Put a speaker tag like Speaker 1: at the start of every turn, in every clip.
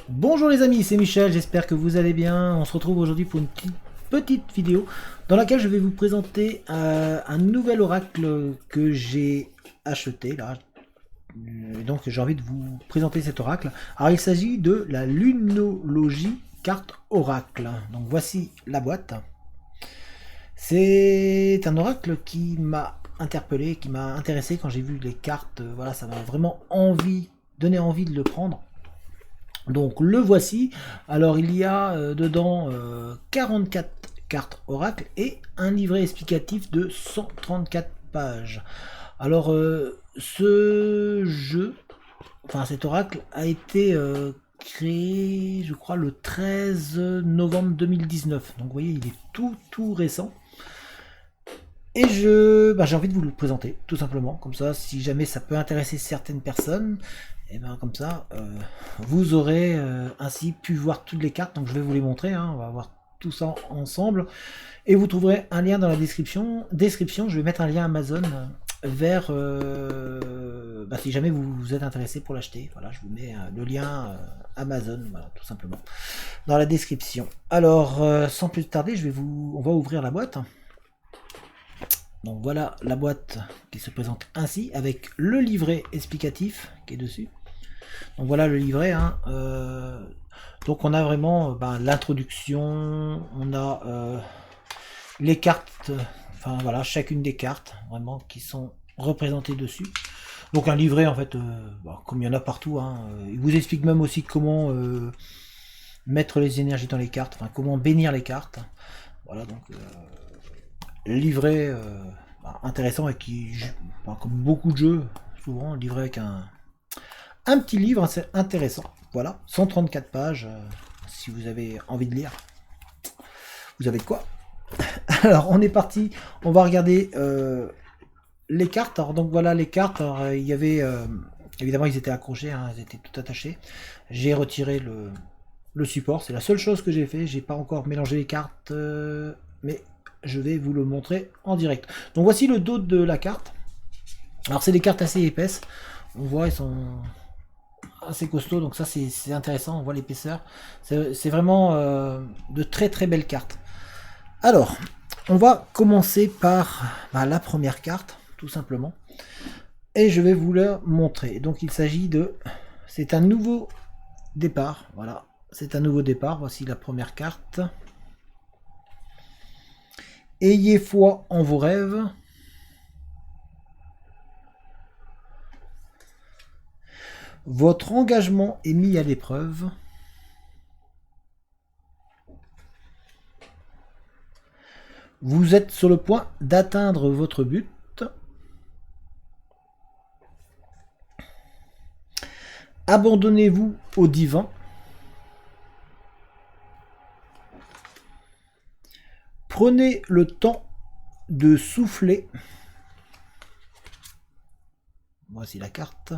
Speaker 1: Bonjour les amis, c'est Michel, j'espère que vous allez bien. On se retrouve aujourd'hui pour une petite vidéo dans laquelle je vais vous présenter un nouvel oracle que j'ai acheté là. Donc j'ai envie de vous présenter cet oracle. Alors il s'agit de la lunologie carte oracle. Donc voici la boîte. C'est un oracle qui m'a interpellé, qui m'a intéressé quand j'ai vu les cartes. Voilà, ça m'a vraiment donné envie de le prendre. Donc le voici. Alors il y a dedans 44 cartes oracle et un livret explicatif de 134 pages. Alors ce jeu, enfin cet oracle a été créé, je crois, le 13 novembre 2019. Donc vous voyez, il est tout récent. Et j'ai envie de vous le présenter, tout simplement. Comme ça, si jamais ça peut intéresser certaines personnes, et ben comme ça, vous aurez ainsi pu voir toutes les cartes. Donc je vais vous les montrer, hein, on va voir tout ça ensemble. Et vous trouverez un lien dans la description. Je vais mettre un lien Amazon vers si jamais vous êtes intéressé pour l'acheter. Voilà, je vous mets le lien Amazon, voilà, tout simplement, dans la description. Alors, sans plus tarder, on va ouvrir la boîte. Donc voilà la boîte qui se présente ainsi avec le livret explicatif qui est dessus. Donc voilà le livret. Hein, donc on a vraiment l'introduction, on a les cartes, enfin voilà, chacune des cartes vraiment qui sont représentées dessus. Donc un livret en fait, comme il y en a partout, hein, il vous explique même aussi comment mettre les énergies dans les cartes, enfin comment bénir les cartes. Voilà donc livret intéressant et qui, comme beaucoup de jeux, souvent livré avec un petit livre assez intéressant. Voilà, 134 pages, si vous avez envie de lire, vous avez de quoi. Alors on est parti, on va regarder les cartes. Alors donc voilà les cartes, alors, il y avait, évidemment ils étaient accrochés, hein, ils étaient tout attachés. J'ai retiré le support, c'est la seule chose que j'ai fait, j'ai pas encore mélangé les cartes, mais je vais vous le montrer en direct. Donc voici le dos de la carte. Alors c'est des cartes assez épaisses. On voit, elles sont assez costauds, donc ça c'est intéressant, on voit l'épaisseur. C'est vraiment de très belles cartes. Alors, on va commencer par la première carte, tout simplement. Et je vais vous la montrer. Donc il s'agit de... C'est un nouveau départ, voilà. C'est un nouveau départ, voici la première carte. Ayez foi en vos rêves. Votre engagement est mis à l'épreuve. Vous êtes sur le point d'atteindre votre but. Abandonnez-vous au divin. Prenez le temps de souffler. Voici la carte.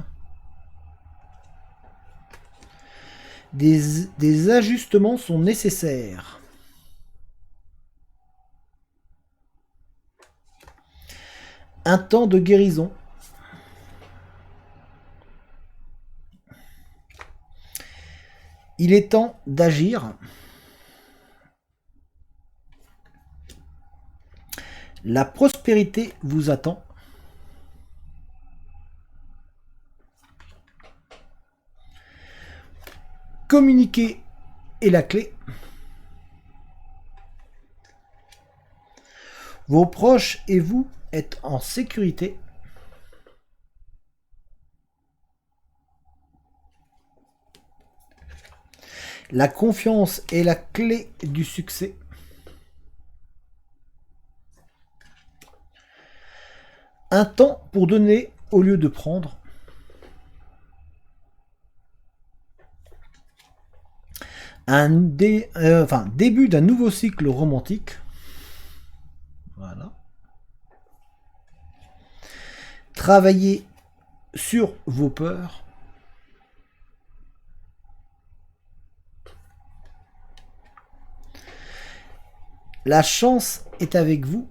Speaker 1: Des ajustements sont nécessaires. Un temps de guérison. Il est temps d'agir. La prospérité vous attend. Communiquer est la clé. Vos proches et vous êtes en sécurité. La confiance est la clé du succès. Un temps pour donner au lieu de prendre. Début d'un nouveau cycle romantique. Voilà. Travaillez sur vos peurs. La chance est avec vous.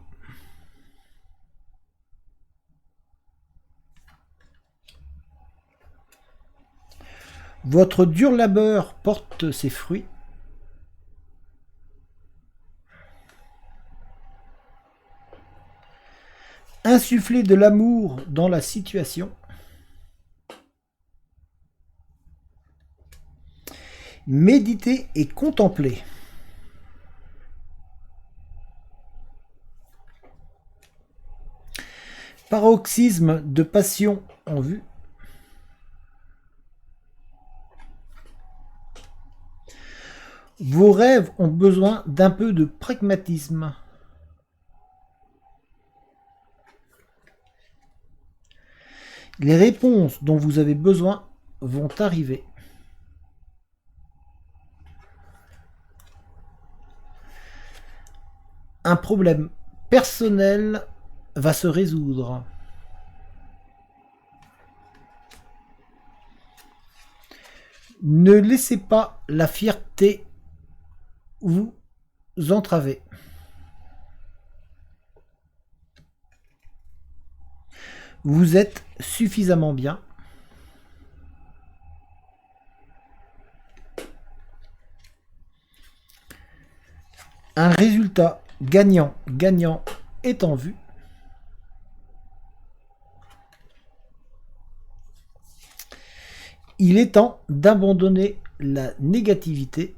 Speaker 1: Votre dur labeur porte ses fruits. Insufflez de l'amour dans la situation. Méditez et contemplez. Paroxysme de passion en vue. Vos rêves ont besoin d'un peu de pragmatisme. Les réponses dont vous avez besoin vont arriver. Un problème personnel va se résoudre. Ne laissez pas la fierté vous entraver. Vous êtes suffisamment bien. Un résultat gagnant-gagnant est en vue. Il est temps d'abandonner la négativité.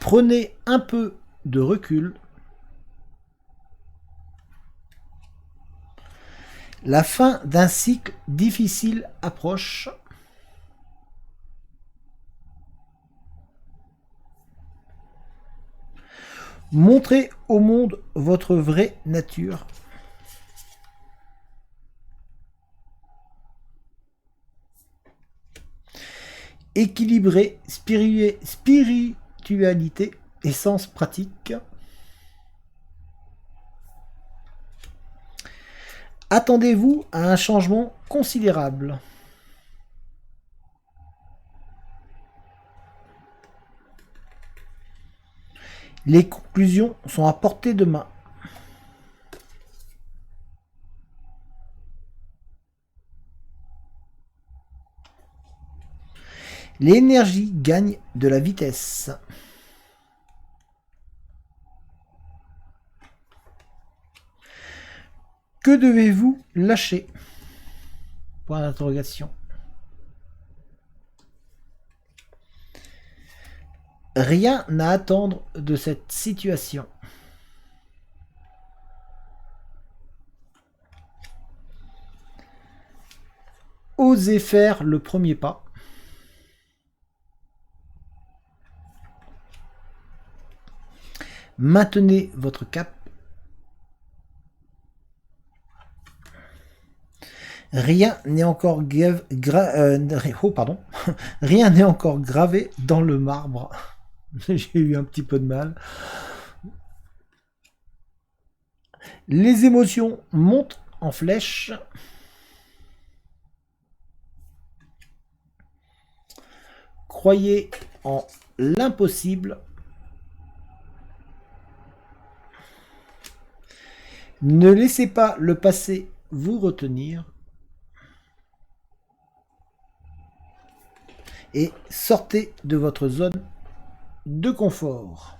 Speaker 1: Prenez un peu de recul. La fin d'un cycle difficile approche. Montrez au monde votre vraie nature. Équilibrez spiritualité et sens pratique. Attendez-vous à un changement considérable. Les conclusions sont à portée de main. L'énergie gagne de la vitesse. Que devez-vous lâcher? Point d'interrogation. Rien à attendre de cette situation. Osez faire le premier pas. Maintenez votre cap. Rien n'est encore Rien n'est encore gravé dans le marbre. J'ai eu un petit peu de mal. Les émotions montent en flèche. Croyez en l'impossible. Ne laissez pas le passé vous retenir. Et sortez de votre zone de confort.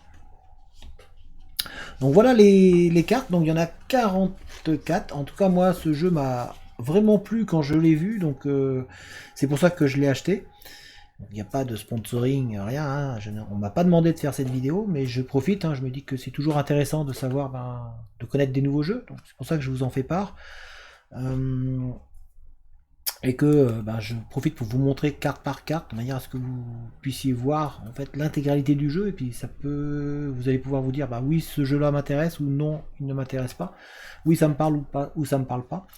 Speaker 1: Donc voilà les cartes. Donc il y en a 44. En tout cas, moi, ce jeu m'a vraiment plu quand je l'ai vu. Donc c'est pour ça que je l'ai acheté. Il n'y a pas de sponsoring, rien. Hein. On m'a pas demandé de faire cette vidéo, mais je profite. Hein. Je me dis que c'est toujours intéressant de savoir, de connaître des nouveaux jeux. Donc c'est pour ça que je vous en fais part. Et que je profite pour vous montrer carte par carte, de manière à ce que vous puissiez voir en fait l'intégralité du jeu, et puis vous allez pouvoir vous dire oui, ce jeu là m'intéresse, ou non, il ne m'intéresse pas, oui, ça me parle ou pas, ou ça me parle pas.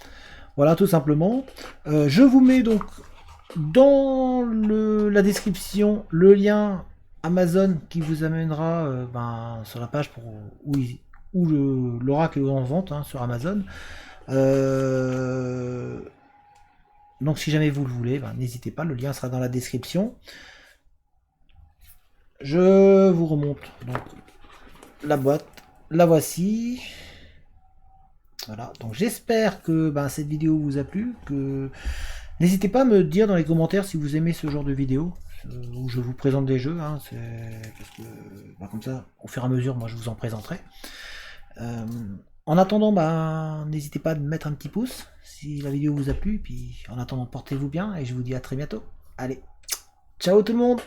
Speaker 1: Voilà, tout simplement. Je vous mets donc dans la description le lien Amazon qui vous amènera sur la page où l'oracle est en vente sur Amazon. Donc si jamais vous le voulez, n'hésitez pas, le lien sera dans la description. Je vous remonte donc la boîte. La voici. Voilà, donc j'espère que cette vidéo vous a plu, que n'hésitez pas à me dire dans les commentaires si vous aimez ce genre de vidéo, où je vous présente des jeux, hein, parce que comme ça, au fur et à mesure, moi je vous en présenterai. En attendant, n'hésitez pas à mettre un petit pouce si la vidéo vous a plu, puis en attendant, portez-vous bien, et je vous dis à très bientôt. Allez, ciao tout le monde!